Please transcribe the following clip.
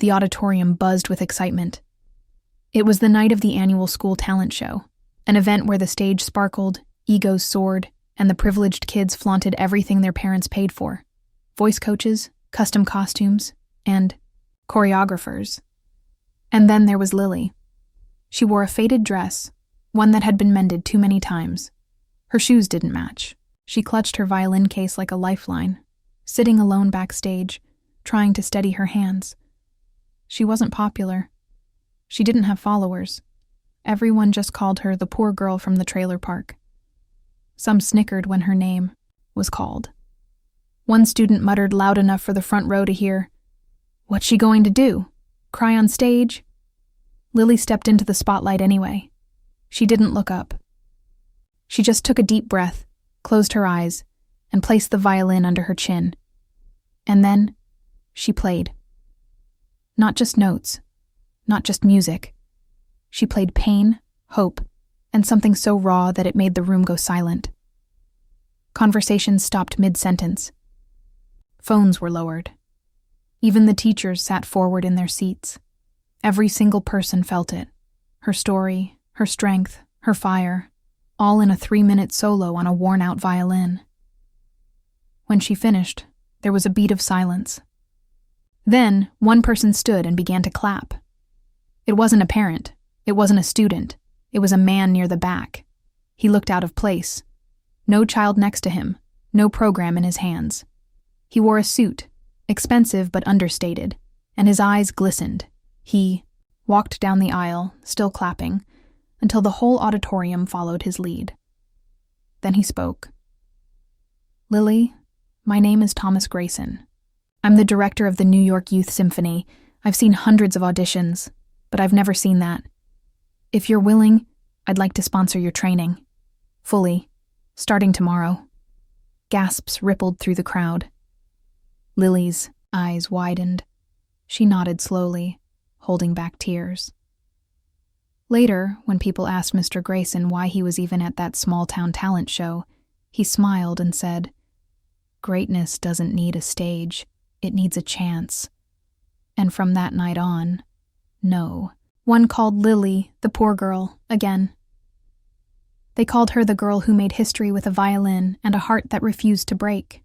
The auditorium buzzed with excitement. It was the night of the annual school talent show, an event where the stage sparkled, egos soared, and the privileged kids flaunted everything their parents paid for: voice coaches, custom costumes, and choreographers. And then there was Lily. She wore a faded dress, one that had been mended too many times. Her shoes didn't match. She clutched her violin case like a lifeline, sitting alone backstage, trying to steady her hands. She wasn't popular. She didn't have followers. Everyone just called her the poor girl from the trailer park. Some snickered when her name was called. One student muttered loud enough for the front row to hear, "What's she going to do? Cry on stage?" Lily stepped into the spotlight anyway. She didn't look up. She just took a deep breath, closed her eyes, and placed the violin under her chin. And then she played. Not just notes, not just music. She played pain, hope, and something so raw that it made the room go silent. Conversations stopped mid-sentence. Phones were lowered. Even the teachers sat forward in their seats. Every single person felt it. Her story, her strength, her fire, all in a 3-minute solo on a worn-out violin. When she finished, there was a beat of silence. Then, one person stood and began to clap. It wasn't a parent. It wasn't a student. It was a man near the back. He looked out of place. No child next to him, no program in his hands. He wore a suit, expensive but understated, and his eyes glistened. He walked down the aisle, still clapping, until the whole auditorium followed his lead. Then he spoke. "Lily, my name is Thomas Grayson. I'm the director of the New York Youth Symphony. I've seen hundreds of auditions, but I've never seen that. If you're willing, I'd like to sponsor your training. Fully, starting tomorrow." Gasps rippled through the crowd. Lily's eyes widened. She nodded slowly, holding back tears. Later, when people asked Mr. Grayson why he was even at that small-town talent show, he smiled and said, "Greatness doesn't need a stage, it needs a chance." And from that night on, no one called Lily the poor girl again. They called her the girl who made history with a violin and a heart that refused to break.